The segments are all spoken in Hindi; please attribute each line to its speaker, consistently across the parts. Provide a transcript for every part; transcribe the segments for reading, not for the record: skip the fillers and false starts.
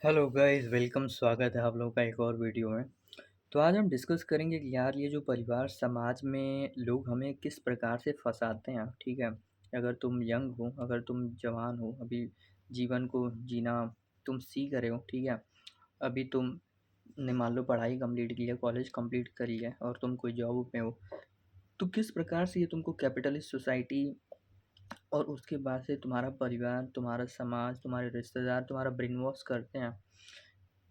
Speaker 1: Hello guys, welcome. स्वागत है आप लोगों का एक और वीडियो में। तो आज हम डिस्कस करेंगे कि यार ये जो परिवार समाज में लोग हमें किस प्रकार से फंसाते हैं, ठीक है? अगर तुम यंग हो, अगर तुम जवान हो, अभी जीवन को जीना तुम सीख रहे हो, ठीक है? अभी तुमने मान लो पढ़ाई कंप्लीट की है, कॉलेज कंप्लीट करी है और तुम कोई जॉब में हो, तो किस प्रकार से ये तुमको कैपिटलिस्ट सोसाइटी और उसके बाद से तुम्हारा परिवार, तुम्हारा समाज, तुम्हारे रिश्तेदार तुम्हारा ब्रेन वॉश करते हैं।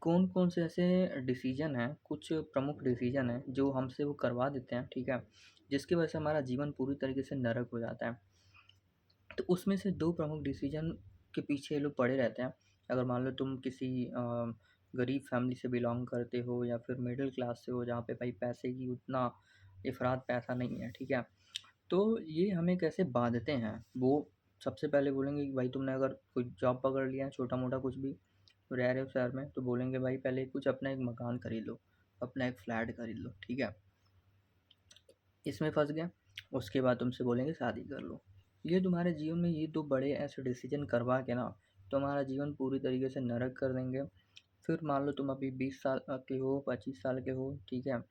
Speaker 1: कौन-कौन से ऐसे डिसीज़न हैं, कुछ प्रमुख डिसीज़न हैं, जो हमसे वो करवा देते हैं, ठीक है? जिसकी वजह से हमारा जीवन पूरी तरीके से नरक हो जाता है। तो उसमें से 2 प्रमुख डिसीज़न के पीछे ये लोग पड़े रहते हैं। अगर मान लो तुम किसी गरीब फैमिली से बिलॉन्ग करते हो या फिर मिडल क्लास से हो, जहाँ पे भाई पैसे की उतना इफ़रात पैसा नहीं है, ठीक है? तो ये हमें कैसे बाँधते हैं, वो सबसे पहले बोलेंगे कि भाई तुमने अगर कोई जॉब पकड़ लिया है, छोटा-मोटा कुछ भी, रह रहे हो शहर में, तो बोलेंगे भाई पहले कुछ अपना एक मकान खरीद लो, अपना एक फ्लैट खरीद लो, ठीक है? इसमें फँस गए, उसके बाद तुमसे बोलेंगे शादी कर लो। ये तुम्हारे जीवन में ये 2 बड़े ऐसे डिसीज़न करवा के ना, तुम्हारा जीवन पूरी तरीके से नरक कर देंगे। फिर मान लो तुम अभी 20 साल के हो, 25 साल के हो, ठीक है?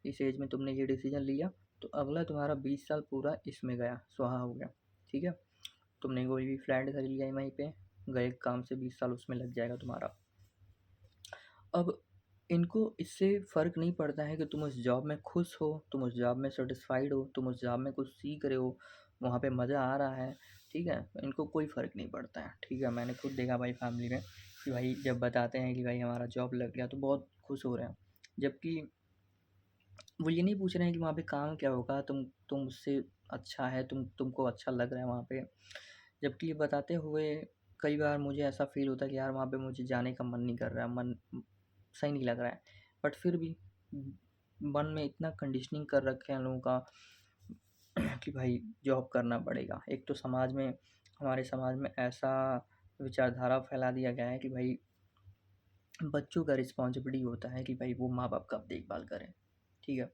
Speaker 1: इस एज में तुमने ये डिसीज़न लिया, तो अगला तुम्हारा 20 साल पूरा इसमें गया, स्वाहा हो गया, ठीक है? तुमने कोई भी फ्लैट खरीद लिया वहीं पे, गए काम से 20 साल उसमें लग जाएगा तुम्हारा। अब इनको इससे फ़र्क नहीं पड़ता है कि तुम उस जॉब में खुश हो, तुम उस जॉब में सैटिस्फाइड हो, तुम उस जॉब में कुछ सीख रहे हो, वहाँ पे मज़ा आ रहा है, ठीक है? इनको कोई फ़र्क नहीं पड़ता है, ठीक है? मैंने खुद देखा भाई फैमिली में कि भाई जब बताते हैं कि भाई हमारा जॉब लग गया तो बहुत खुश हो रहे हैं। जबकि वो ये नहीं पूछ रहे हैं कि वहाँ पे काम क्या होगा, तुम उससे अच्छा है, तुमको अच्छा लग रहा है वहाँ पे। जबकि ये बताते हुए कई बार मुझे ऐसा फ़ील होता है कि यार वहाँ पे मुझे जाने का मन नहीं कर रहा है, मन सही नहीं लग रहा है। बट फिर भी मन में इतना कंडीशनिंग कर रखे हैं लोगों का कि भाई जॉब करना पड़ेगा। एक तो समाज में हमारे समाज में ऐसा विचारधारा फैला दिया गया है कि भाई बच्चों का रिस्पॉन्सिबिलिटी होता है कि भाई वो माँ-बाप का देखभाल करें, ठीक है?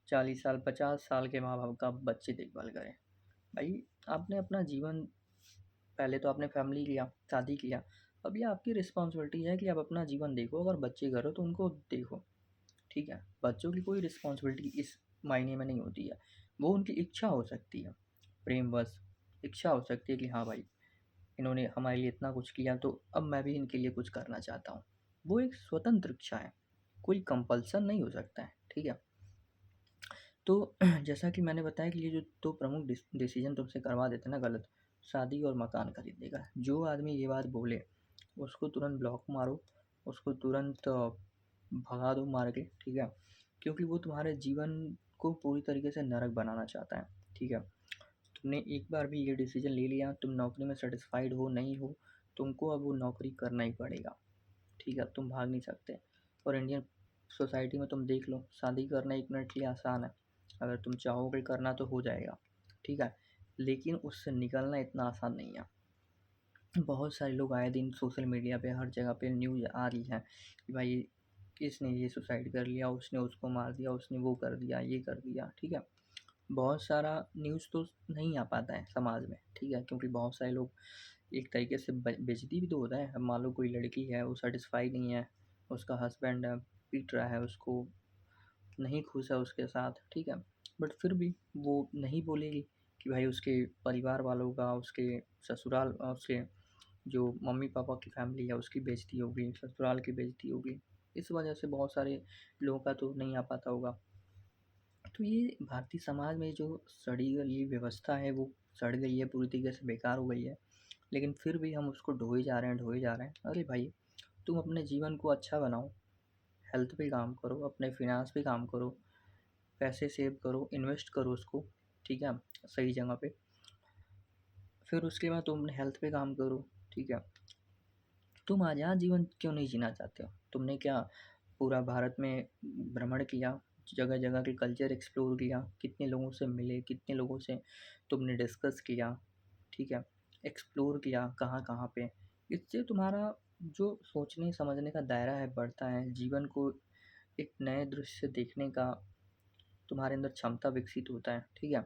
Speaker 1: 40 साल, 50 साल के माँ-बाप का बच्चे देखभाल करें। भाई आपने अपना जीवन पहले तो आपने फैमिली लिया, शादी किया, अब ये आपकी रिस्पॉन्सिबिलिटी है कि आप अपना जीवन देखो, अगर बच्चे घर हो तो उनको देखो, ठीक है? बच्चों की कोई रिस्पॉन्सिबिलिटी इस मायने में नहीं होती है, वो उनकी इच्छा हो सकती है, प्रेमवश इच्छा हो सकती है कि हाँ भाई, इन्होंने हमारे लिए इतना कुछ किया तो अब मैं भी इनके लिए कुछ करना चाहता हूँ। वो एक स्वतंत्र इच्छा है, कोई कंपल्सन नहीं हो सकता है, ठीक है? तो जैसा कि मैंने बताया कि ये जो 2 प्रमुख डिसीज़न तुमसे करवा देते हैं ना गलत, शादी और मकान खरीदने का। जो आदमी ये बात बोले, उसको तुरंत ब्लॉक मारो, उसको तुरंत भगा दो मार के, ठीक है? क्योंकि वो तुम्हारे जीवन को पूरी तरीके से नरक बनाना चाहता है, ठीक है? तुमने एक बार भी ये डिसीज़न ले लिया, तुम नौकरी में सैटिस्फाइड हो, नहीं हो, तुमको अब वो नौकरी करना ही पड़ेगा, ठीक है? तुम भाग नहीं सकते। और इंडियन सोसाइटी में तुम देख लो, शादी करना 1 मिनट के लिए आसान है। अगर तुम चाहोगे करना तो हो जाएगा, ठीक है? लेकिन उससे निकलना इतना आसान नहीं है। बहुत सारे लोग आए दिन सोशल मीडिया पे हर जगह पे न्यूज़ आ रही है कि भाई इसने ये सुसाइड कर लिया, उसने उसको मार दिया, उसने वो कर दिया, ये कर दिया, ठीक है? बहुत सारा न्यूज़ तो नहीं आ पाता है समाज में, ठीक है? क्योंकि बहुत सारे लोग एक तरीके से बेइज़्ज़ती भी तो होता है। अब मान लो कोई लड़की है, वो सैटिस्फाई नहीं है, उसका हस्बैंड पीट रहा है उसको, नहीं खुश है उसके साथ, ठीक है? बट फिर भी वो नहीं बोलेगी कि भाई उसके परिवार वालों का, उसके ससुराल उसके जो मम्मी-पापा की फैमिली है उसकी बेइज़्ज़ती होगी, ससुराल की बेइज़्ज़ती होगी। इस वजह से बहुत सारे लोगों का तो नहीं आ पाता होगा। तो ये भारतीय समाज में जो सड़ी गली व्यवस्था है वो सड़ गई है, पूरी तरीके से बेकार हो गई है। लेकिन फिर भी हम उसको ढोए जा रहे हैं, ढोए जा रहे हैं। अरे भाई, तुम अपने जीवन को अच्छा बनाओ, हेल्थ पे काम करो, अपने फ़िनांस पे काम करो, पैसे सेव करो, इन्वेस्ट करो उसको, ठीक है? सही जगह पे। फिर उसके बाद तुम अपने हेल्थ पे काम करो, ठीक है? तुम आज़ाद जीवन क्यों नहीं जीना चाहते हो? तुमने क्या पूरा भारत में भ्रमण किया, जगह-जगह के कल्चर एक्सप्लोर किया, कितने लोगों से मिले, कितने लोगों से तुमने डिस्कस किया, ठीक है? एक्सप्लोर किया कहाँ-कहाँ पे। इससे तुम्हारा जो सोचने समझने का दायरा है बढ़ता है, जीवन को एक नए दृश्य से देखने का तुम्हारे अंदर क्षमता विकसित होता है, ठीक है?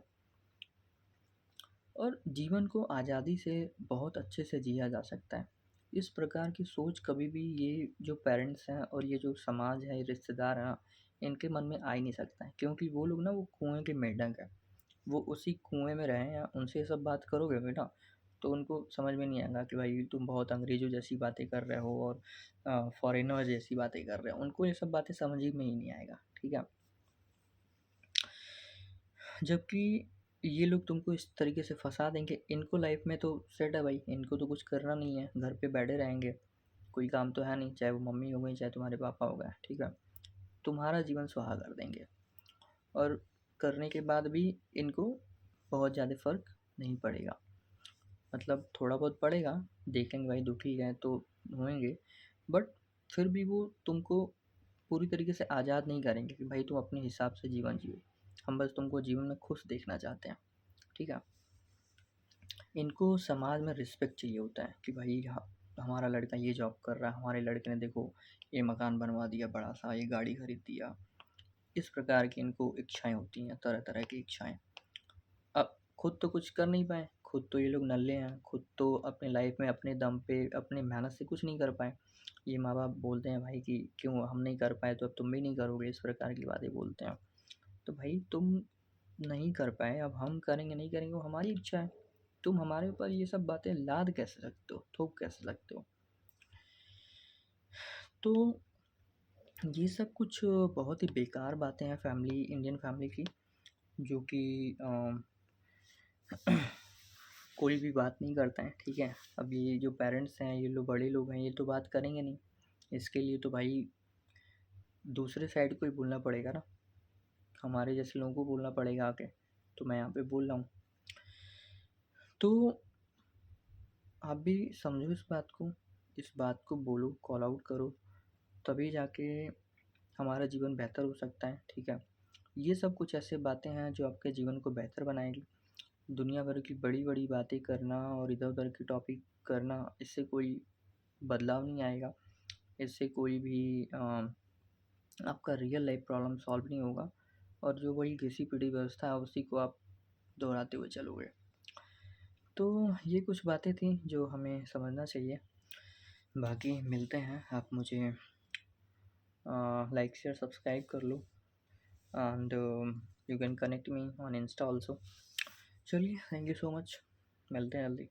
Speaker 1: और जीवन को आज़ादी से बहुत अच्छे से जिया जा सकता है। इस प्रकार की सोच कभी भी ये जो पेरेंट्स हैं और ये जो समाज है, ये रिश्तेदार हैं ना, इनके मन में आ ही नहीं सकता है, क्योंकि वो लोग ना वो कुएँ के मेंढक हैं। वो उसी कुएँ में रहे हैं, उनसे ये सब बात करोगे भी ना, तो उनको समझ में नहीं आएगा कि भाई तुम बहुत अंग्रेज़ों जैसी बातें कर रहे हो और फ़ॉरेनर जैसी बातें कर रहे हो। उनको ये सब बातें समझ ही में ही नहीं आएगा, ठीक है? जबकि ये लोग तुमको इस तरीके से फँसा देंगे, इनको लाइफ़ में तो सेट है भाई, इनको तो कुछ करना नहीं है, घर पे बैठे रहेंगे, कोई काम तो है नहीं, चाहे वो मम्मी हो गई, चाहे तुम्हारे पापा हो गए, ठीक है? तुम्हारा जीवन सुहा कर देंगे और करने के बाद भी इनको बहुत ज़्यादा फ़र्क नहीं पड़ेगा। मतलब थोड़ा बहुत पड़ेगा, देखेंगे भाई दुखी हैं तो होएँगे, बट फिर भी वो तुमको पूरी तरीके से आज़ाद नहीं करेंगे कि भाई तुम अपने हिसाब से जीवन जियो। हम बस तुमको जीवन में खुश देखना चाहते हैं, ठीक है? इनको समाज में रिस्पेक्ट चाहिए होता है कि भाई हमारा लड़का ये जॉब कर रहा है, हमारे लड़के ने देखो ये मकान बनवा दिया बड़ा-सा, ये गाड़ी खरीद दिया। इस प्रकार की इनको इच्छाएँ होती हैं, तरह-तरह की इच्छाएँ। अब खुद तो कुछ कर नहीं पाए, खुद तो ये लोग नल्ले हैं, खुद तो अपने लाइफ में अपने दम पे, अपनी मेहनत से कुछ नहीं कर पाए। ये माँ-बाप बोलते हैं भाई कि क्यों हम नहीं कर पाए तो अब तुम भी नहीं करोगे, इस प्रकार की बातें बोलते हैं। तो भाई तुम नहीं कर पाए, अब हम करेंगे, नहीं करेंगे वो हमारी इच्छा है। तुम हमारे ऊपर ये सब बातें लाद कैसे सकते हो, थोप कैसे सकते हो? तो ये सब कुछ बहुत ही बेकार बातें हैं फैमिली इंडियन फैमिली की, जो कि कोई भी बात नहीं करता है, ठीक है? अब ये जो पेरेंट्स हैं, ये लोग बड़े लोग हैं, ये तो बात करेंगे नहीं। इसके लिए तो भाई दूसरे साइड को ही बोलना पड़ेगा ना, हमारे जैसे लोगों को बोलना पड़ेगा आके, तो मैं यहाँ पे बोल रहा हूँ। तो आप भी समझो इस बात को बोलो, कॉल आउट करो, तभी जाके हमारा जीवन बेहतर हो सकता है, ठीक है? ये सब कुछ ऐसे बातें हैं जो आपके जीवन को बेहतर बनाएगी। दुनिया भर की बड़ी-बड़ी बातें करना और इधर-उधर की टॉपिक करना, इससे कोई बदलाव नहीं आएगा। इससे कोई भी आपका रियल लाइफ प्रॉब्लम सॉल्व नहीं होगा और जो वही घिसी-पिटी व्यवस्था है उसी को आप दोहराते हुए चलोगे। तो ये कुछ बातें थी जो हमें समझना चाहिए। बाकी मिलते हैं, आप मुझे लाइक, शेयर, सब्सक्राइब कर लो and you can connect me on insta also. चलिए, थैंक यू सो मच। मिलते हैं जल्दी।